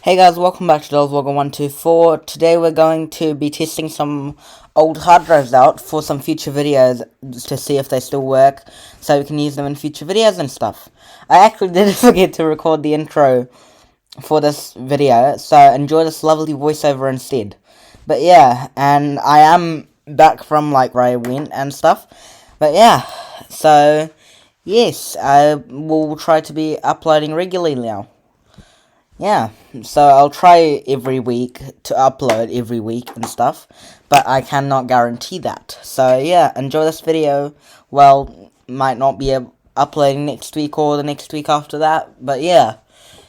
Hey guys, welcome back to DollsVlogger124. Today we're going to be testing some old hard drives out for some future videos to see if they still work, so we can use them in future videos and stuff. I actually did forget to record the intro for this video, so enjoy this lovely voiceover instead. But yeah, and I am back from like where I went and stuff. But yeah, so yes, I will try to be uploading regularly now. Yeah, so I'll try every week to upload every week and stuff, but I cannot guarantee that. So yeah, enjoy this video. Well, might not be uploading next week or the next week after that, but yeah.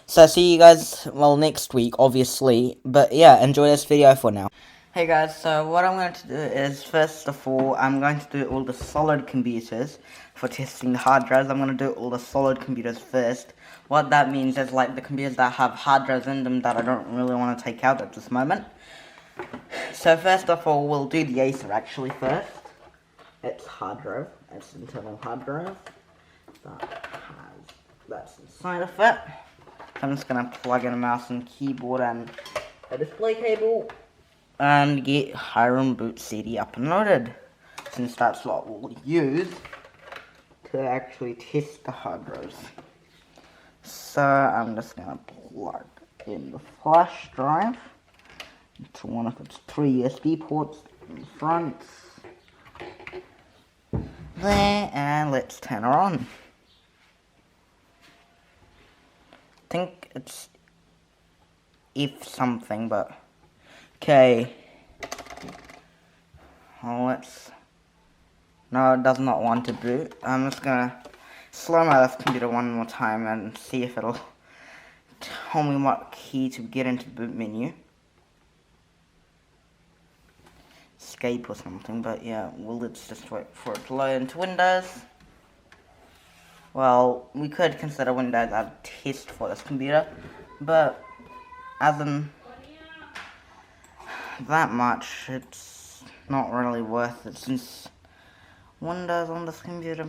So see you guys, well, next week, obviously, but yeah, enjoy this video for now. Hey guys, so what I'm going to do is, first of all, I'm going to do all the solid computers for testing the hard drives. I'm going to do all the solid computers first. What that means is like the computers that have hard drives in them that I don't really want to take out at this moment. So first of all, we'll do the Acer actually first. It's hard drive, it's internal hard drive. That's inside of it. So I'm just going to plug in a mouse and keyboard and a display cable. And get Hiram Boot CD up and loaded, since that's what we'll use to actually test the hard drives. So I'm just gonna plug in the flash drive into one of its 3 USB ports in the front. There, and let's turn her on. I think it's if something, but okay. Oh, no, it does not want to boot. I'm just gonna slow my left computer one more time and see if it'll tell me what key to get into the boot menu. Escape or something, but yeah, well, let's just wait for it to load into Windows. Well, we could consider Windows as a test for this computer, but as in that much, it's not really worth it, since Windows on this computer,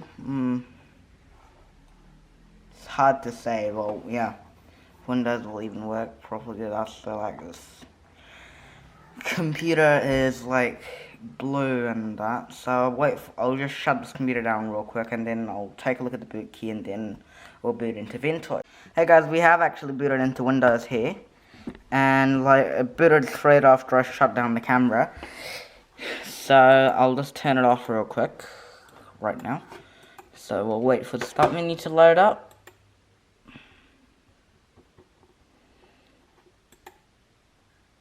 it's hard to say. Well, yeah, Windows will even work properly after like this computer is like blue and that. So I'll just shut this computer down real quick, and then I'll take a look at the boot key, and then we'll boot into Ventoy. Hey guys, we have actually booted into Windows here, and like it booted straight after I shut down the camera. So I'll just turn it off real quick right now. So we'll wait for the start menu to load up.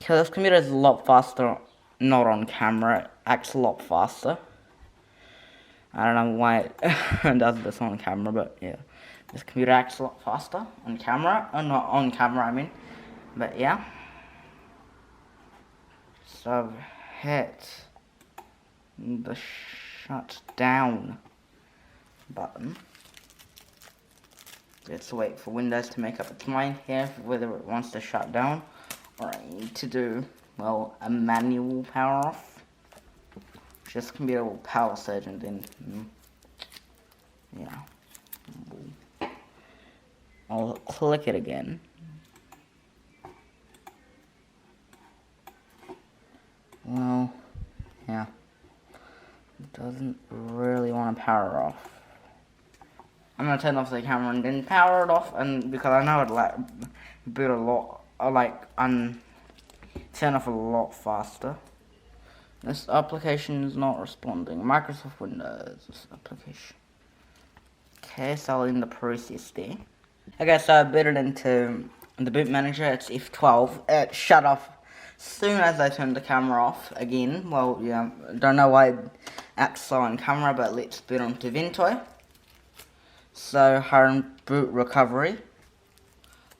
So this computer is a lot faster, not on camera, it acts a lot faster. I don't know why it does this on camera, but yeah. This computer acts a lot faster on camera, not on camera I mean, but yeah. So I've hit the shut down button. Let's wait for Windows to make up its mind here, whether it wants to shut down, or I need to do, well, a manual power off. This computer will power surge, and then, yeah. I'll click it again. Well, yeah. It doesn't really want to power off. I'm gonna turn off the camera and then power it off, and because I know it'll like boot a lot, turn off a lot faster. This application is not responding. Microsoft Windows, this application. Okay, so I'll end the process there. Okay, so I booted into the boot manager. It's F12. It shut off as soon as I turned the camera off again. Well, yeah, don't know why it acts so on camera, but let's boot onto Ventoy. So, Hiram boot recovery.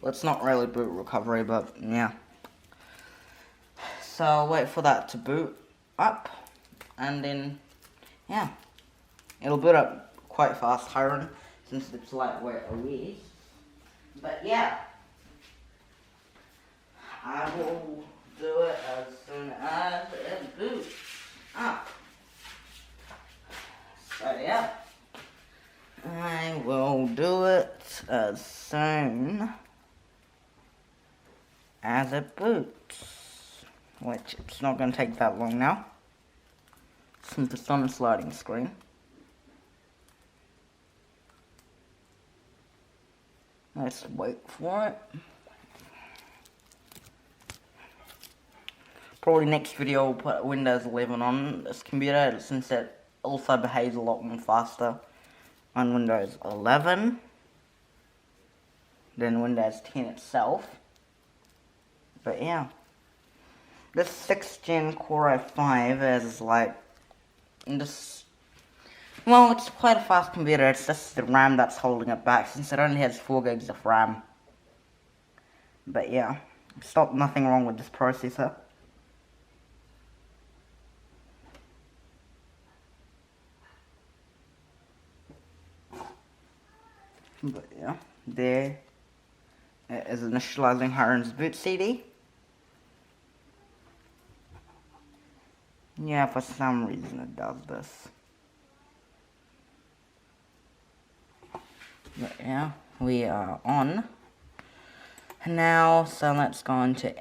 Well, it's not really boot recovery, but yeah. So, I'll wait for that to boot up, and then, yeah. It'll boot up quite fast, Hiram, since it's lightweight OS. But yeah. I will do it as soon as it boots up. So yeah. I will do it as soon as it boots, which it's not going to take that long now, since it's on a sliding screen. Let's wait for it. Probably next video we'll put Windows 11 on this computer, since it also behaves a lot more faster on Windows 11 than Windows 10 itself. But yeah, this 6th Gen Core i5 is like this. Well, it's quite a fast computer. It's just the RAM that's holding it back, since it only has 4 gigs of RAM. But yeah, nothing wrong with this processor. But yeah, there is initializing Hiren's boot CD. Yeah, for some reason it does this. But yeah, we are on now, so let's go on to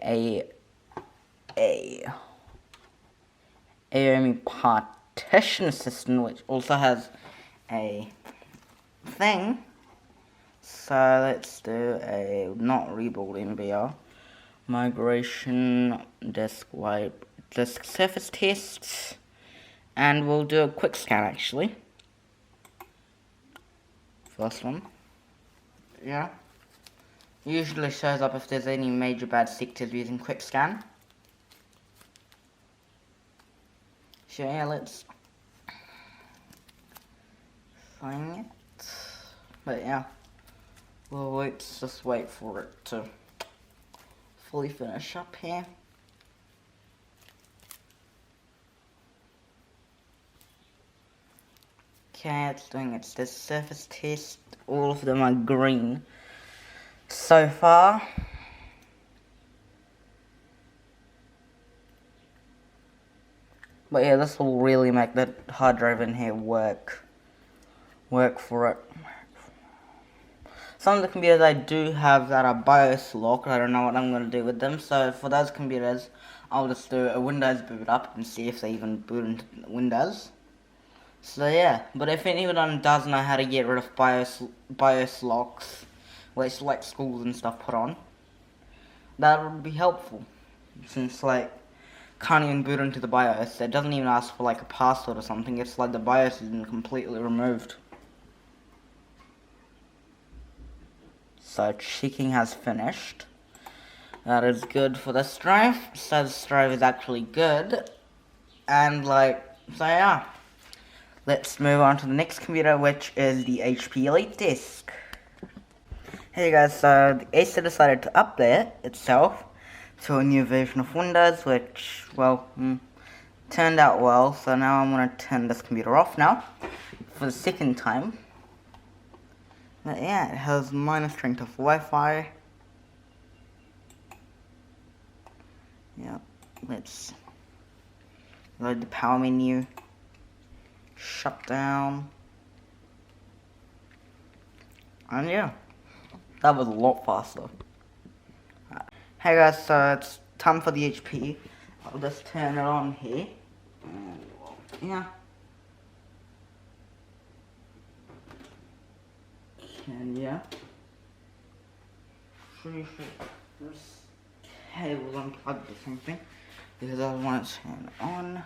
AOME Partition Assistant, which also has a thing. So let's do a not rebuild MBR, migration disk wipe, disk surface tests, and we'll do a quick scan actually. First one. Yeah. Usually shows up if there's any major bad sectors using quick scan. So yeah, let's find it. But yeah, we'll just wait for it to fully finish up here. Okay, it's doing its surface test. All of them are green so far. But yeah, this will really make the hard drive in here work for it. Some of the computers I do have that are BIOS locked. I don't know what I'm going to do with them. So for those computers, I'll just do a Windows boot up and see if they even boot into Windows. So yeah, but if anyone does know how to get rid of BIOS locks, which like schools and stuff put on, that would be helpful. Since like can't even boot into the BIOS, it doesn't even ask for like a password or something. It's like the BIOS has been completely removed. So checking has finished. That is good for this drive. So this drive is actually good, and like so yeah. Let's move on to the next computer, which is the HP Elite Disk. Hey guys, so the Acer decided to update itself to a new version of Windows, which, well, turned out well. So now I'm going to turn this computer off now, for the second time. But yeah, it has minor strength of Wi-Fi. Yeah, let's load the power menu. Shut down. And yeah, that was a lot faster. Hey guys, so it's time for the HP. I'll just turn it on here. Yeah. And yeah. Pretty sure this cable's unplugged or something, because I want to turn it on.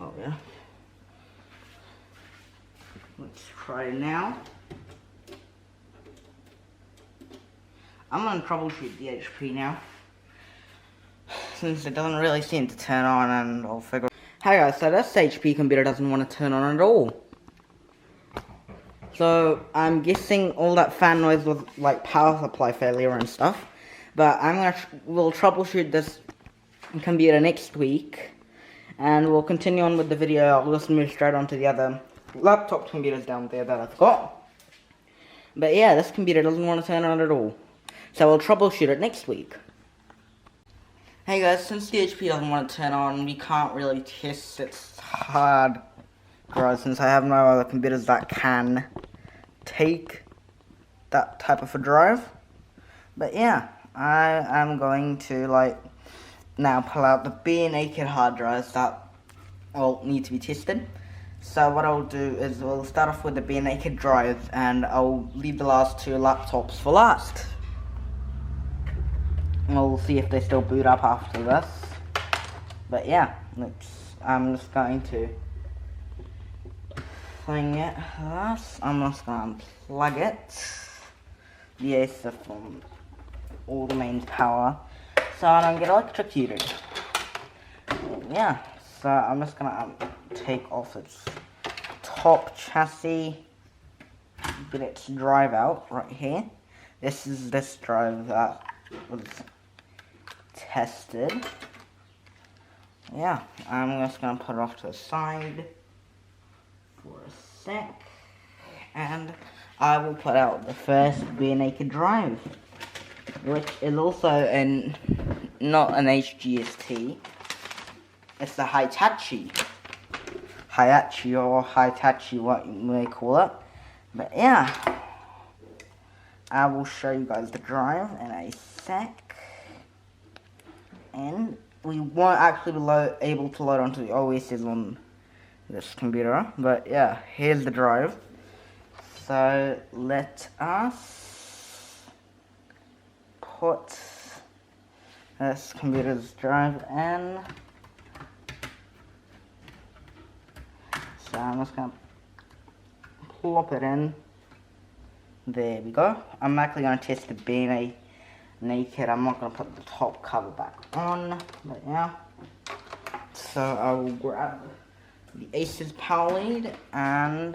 Oh yeah. Let's try it now. I'm gonna troubleshoot the HP now, since it doesn't really seem to turn on, and I'll figure. Hey guys, so this HP computer doesn't want to turn on at all. So I'm guessing all that fan noise was like power supply failure and stuff. But we'll troubleshoot this computer next week, and we'll continue on with the video. I'll just move straight on to the other laptop computers down there that I've got. But yeah, this computer doesn't want to turn on at all, so we'll troubleshoot it next week. Hey guys, since the HP doesn't want to turn on, we can't really test its hard drive, since I have no other computers that can take that type of a drive. But yeah, I am going to now pull out the bare naked hard drives that will need to be tested. So what I'll do is we'll start off with the bare naked drives, and I'll leave the last two laptops for last. We'll see if they still boot up after this. But yeah, I'm just going to thing it thus. I'm just going to unplug it. The AC from all the mains power, so I don't get electrocuted. Yeah, so I'm just gonna take off its top chassis, get its drive out right here. This is this drive that was tested. Yeah, I'm just gonna put it off to the side for a sec, and I will put out the first bare naked drive, which is also not an HGST. It's the Hitachi or Hitachi, what you may call it. But yeah, I will show you guys the drive in a sec. And we won't actually be able to load onto the OSs on this computer. But yeah, here's the drive. So let us put this computer's drive in. So I'm just going to plop it in. There we go. I'm actually going to test the bare naked. I'm not going to put the top cover back on. But yeah. So I will grab the Asus power lead and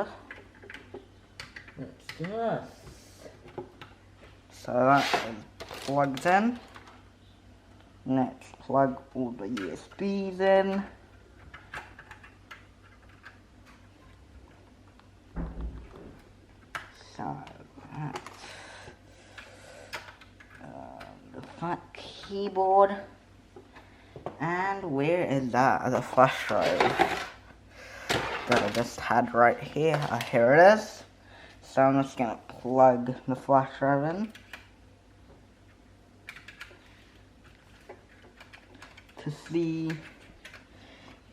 let's do this. So that is plugged in. Let's plug all the USBs in. So that's the front keyboard. And where is that? The flash drive that I just had right here. Here it is. So I'm just gonna plug the flash drive in to see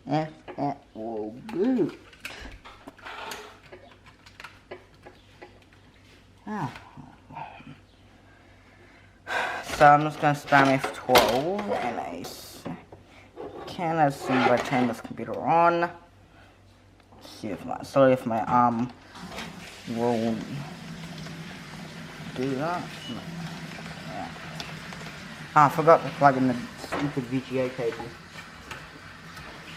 if it will boot. Oh. So I'm just gonna spam F12 and I can as soon as I turn this computer on. See if my arm will do that. Yeah. I forgot to plug in the stupid VGA cable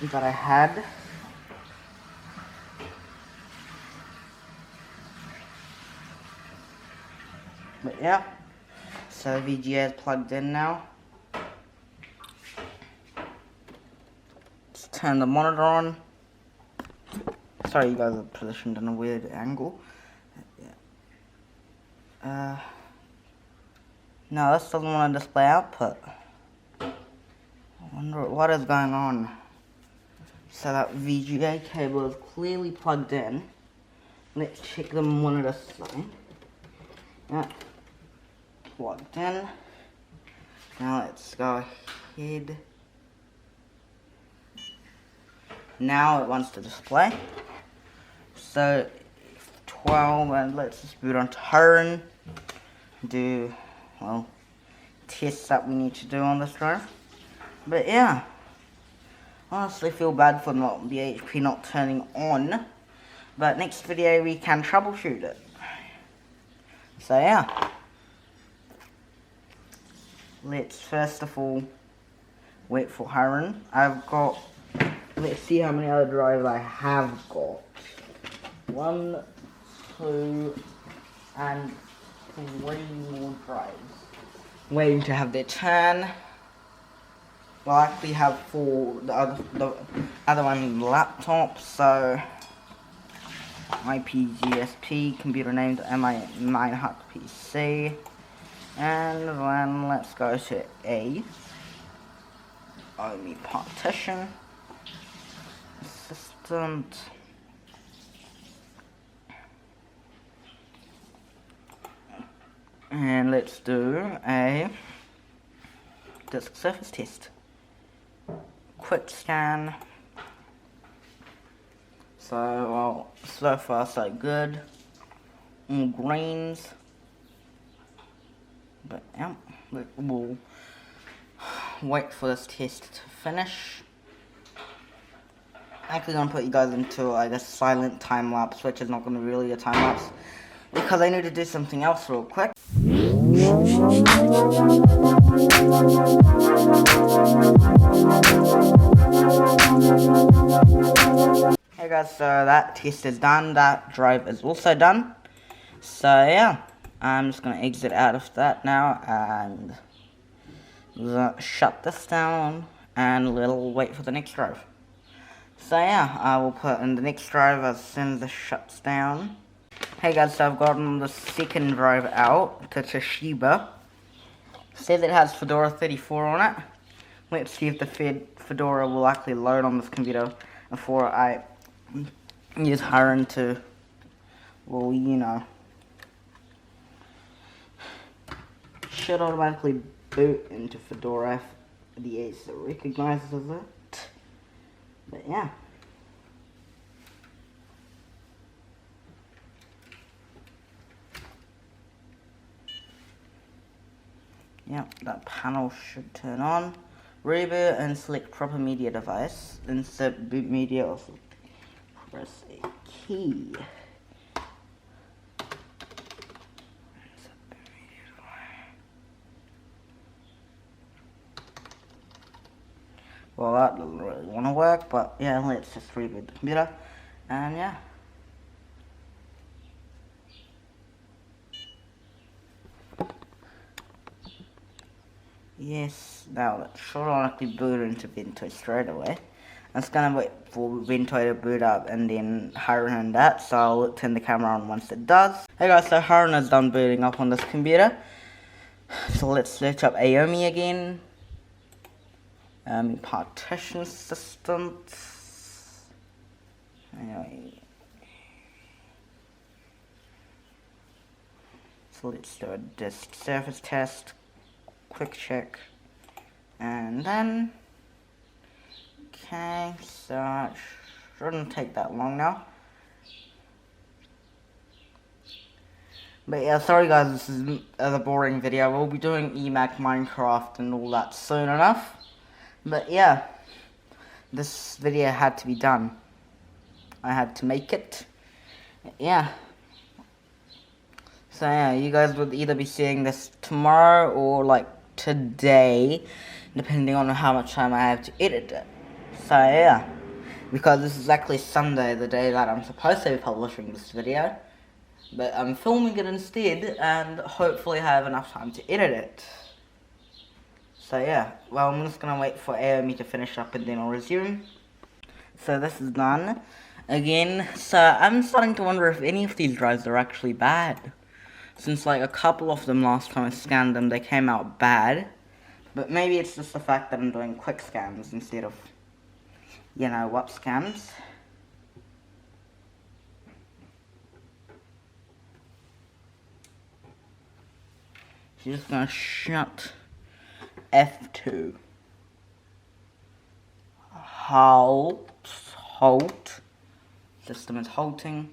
that I had. But yeah, so VGA is plugged in now. Let's turn the monitor on. Sorry, you guys are positioned in a weird angle. Yeah. No, this doesn't want to display output. I wonder what is going on. So that VGA cable is clearly plugged in. Let's check the monitor side. Yeah, plugged in. Now let's go ahead. Now it wants to display. So 12, and let's just boot onto Hurn. Do, well, tests that we need to do on this drive. But yeah, honestly feel bad for the HP not turning on. But next video we can troubleshoot it. So yeah, let's first of all wait for Hurn. Let's see how many other drives I have got. 1, 2, and 3 more drives waiting to have their turn. Well, I actually have 4, the other one laptop, so IPGSP, computer named MI9HUT PC, and then let's go to A, OMI partition, assistant, And let's do a disk surface test. Quick scan. So, well, so far so good. All greens. But yeah, we'll wait for this test to finish. Actually gonna put you guys into, I guess, silent time lapse, which is not gonna be really a time lapse because I need to do something else real quick. Hey guys, so that test is done, that drive is also done. So yeah, I'm just gonna exit out of that now and shut this down and we'll wait for the next drive. So yeah, I will put in the next drive as soon as this shuts down. Hey guys, so I've gotten the second drive out to Toshiba. Says it has Fedora 34 on it. Let's see if the Fedora will actually load on this computer before I use Harun to, well, you know, should automatically boot into Fedora if the ACE recognizes it. But yeah. Yep, that panel should turn on. Reboot and select proper media device. Insert boot media or press a key. Well, that doesn't really want to work, but yeah, let's just reboot the computer. And yeah. Yes, now it should automatically boot into Vento straight away. I'm just gonna wait for Vento to boot up and then Harun that, so I'll turn the camera on once it does. Hey guys, so Harun is done booting up on this computer. So let's search up Aomi again. Partition systems. Anyway. So let's do a disk surface test. Quick check. And then. Okay, so it shouldn't take that long now. But yeah, sorry guys, this is a boring video. We'll be doing EMAC Minecraft and all that soon enough. But yeah, this video had to be done. I had to make it. Yeah. So yeah, you guys would either be seeing this tomorrow or like today, depending on how much time I have to edit it. So yeah, because this is actually Sunday, the day that I'm supposed to be publishing this video. But I'm filming it instead, and hopefully I have enough time to edit it. So yeah, well, I'm just gonna wait for Aomi to finish up and then I'll resume. So this is done. Again, so I'm starting to wonder if any of these drives are actually bad. Since like a couple of them last time I scanned them, they came out bad. But maybe it's just the fact that I'm doing quick scans instead of, you know what, scans. She's just gonna shut F2. Halt. System is halting.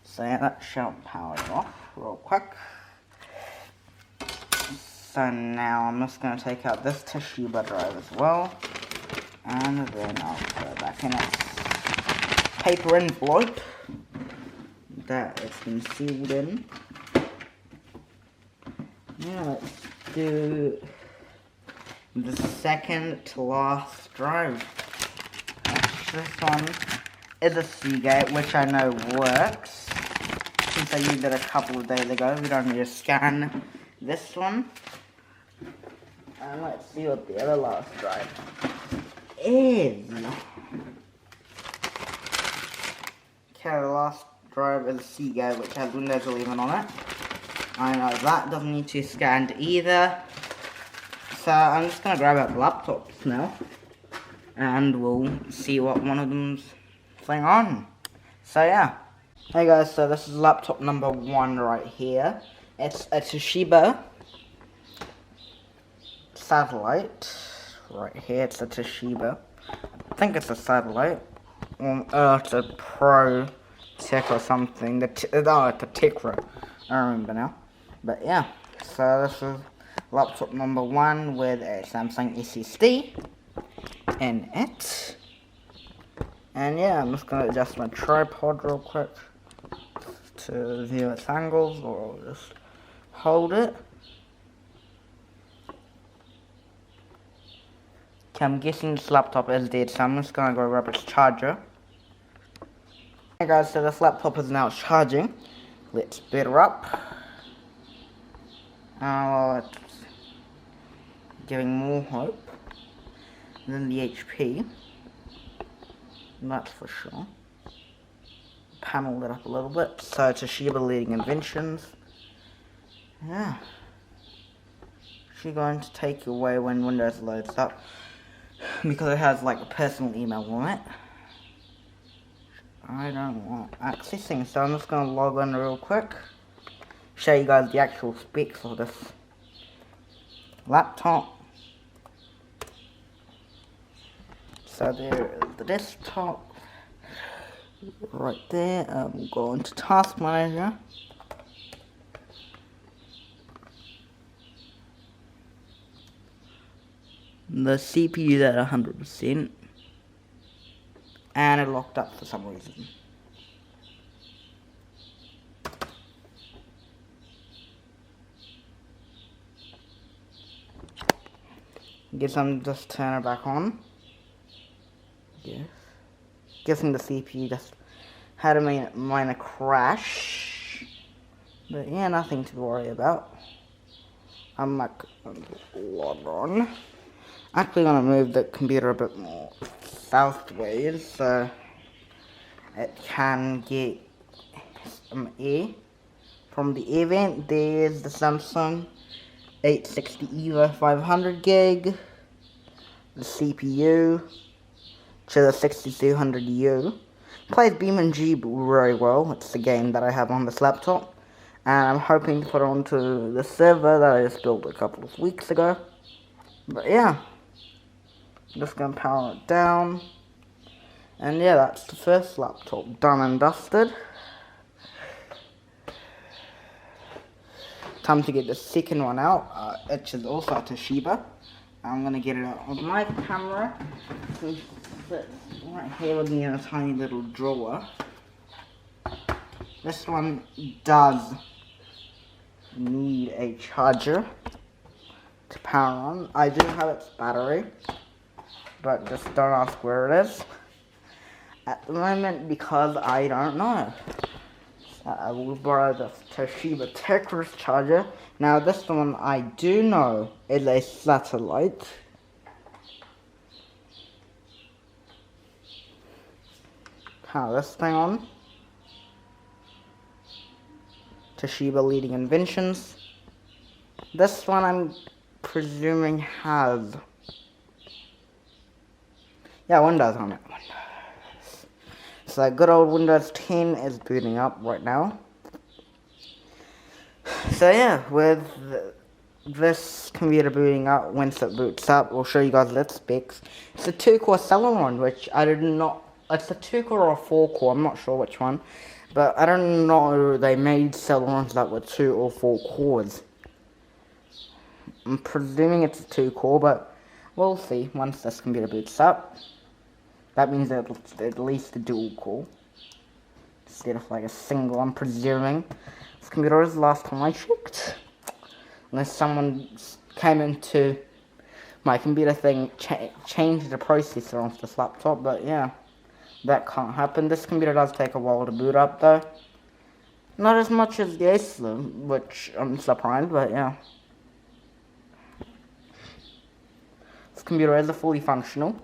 So yeah, that shall power it off real quick. So now I'm just gonna take out this Toshiba drive as well. And then I'll put it back in its paper envelope that it's been sealed in. Now let's do the second to last drive. This one is a Seagate, which I know works. Since I used it a couple of days ago, we don't need to scan this one. And let's see what the other last drive is. Okay, the last drive is a Seagate, which has Windows 11 on it. I know that doesn't need to be scanned either. So I'm just gonna grab out the laptops now, and we'll see what one of them's playing on. So yeah. Hey guys, so this is laptop number 1 right here. It's a Toshiba satellite. Right here, it's a Toshiba. I think it's a satellite. It's a Pro Tech or something. It's a Tecra. I remember now. But yeah, so this is laptop number 1 with a Samsung SSD in it. And yeah, I'm just going to adjust my tripod real quick to view its angles, or I'll just hold it. Okay, I'm guessing this laptop is dead, so I'm just gonna go grab its charger. Hey guys, so this laptop is now charging. Let's boot her up. It's giving more hope than the HP. That's for sure. Panel it up a little bit. So Toshiba Leading Inventions. Yeah. She's going to take away when Windows loads up, because it has like a personal email on it. I don't want accessing, so I'm just going to log in real quick. Show you guys the actual specs of this laptop. So there is the desktop. Right there, I'm going to Task Manager. The CPU is at 100%. And it locked up for some reason. Guess I'm just turn it back on. Yes. Guessing the CPU just had a minor crash. But yeah, nothing to worry about. I'm like logged on. Actually gonna move the computer a bit more southways so it can get some air. From the air vent, there's the Samsung 860 EVO 500 gig, the CPU to the 6200U. Plays BeamNG very well. It's the game that I have on this laptop, and I'm hoping to put it onto the server that I just built a couple of weeks ago. But yeah, I'm just gonna power it down, and yeah, that's the first laptop done and dusted. Time to get the second one out, which is also a Toshiba. I'm gonna get it out on my camera. So it's right here with me in a tiny little drawer. This one does need a charger to power on. I do have its battery, but just don't ask where it is at the moment, because I don't know. I will borrow the Toshiba Tecra charger. Now this one I do know is a satellite. Power this thing on. Toshiba Leading Inventions. This one I'm presuming has, yeah, Windows on it. So good old Windows 10 is booting up right now. So yeah, with this computer booting up, once it boots up, we'll show you guys its specs. It's a 2-core Celeron, which I did not, it's a 2-core or a 4-core, I'm not sure which one. But I don't know, they made Celerons that were 2 or 4 cores. I'm presuming it's a 2-core, but we'll see once this computer boots up. That means that it's at least a dual core instead of like a single, I'm presuming. This computer is the last time I checked. Unless someone came into my computer thing, changed the processor on this laptop, but yeah, that can't happen. This computer does take a while to boot up though. Not as much as the Asus, which I'm surprised, but yeah. This computer is fully functional,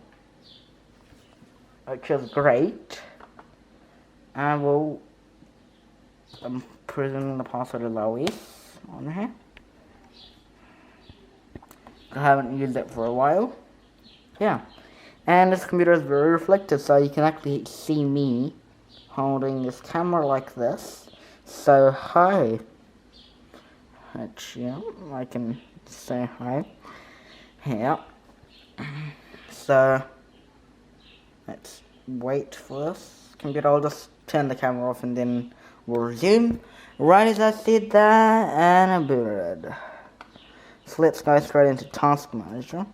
which is great. And I'm presuming the password is Lois on here. I haven't used it for a while. Yeah. And this computer is very reflective, so you can actually see me holding this camera like this. So hi. Actually, I can say hi. Yeah. So let's wait for this computer. I'll just turn the camera off and then we'll resume. Right as I said that, and I booted. So let's go straight into Task Manager.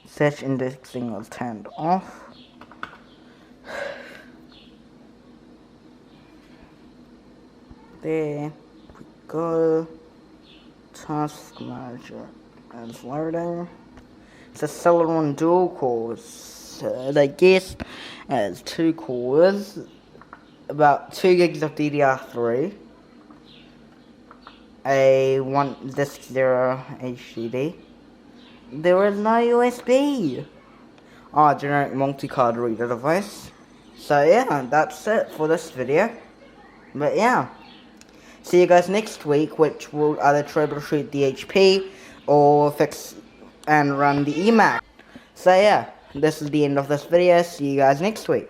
Search indexing was turned off. There we go. Task Manager is loading. It's a Celeron dual cores. So I guess has 2 cores, about 2 gigs of DDR3, a 1 disk 0 HDD. There is no USB. Generic multi-card reader device. So yeah, that's it for this video. But yeah, see you guys next week, which will either troubleshoot the HP or fix and run the eMac. So yeah, this is the end of this video. See you guys next week.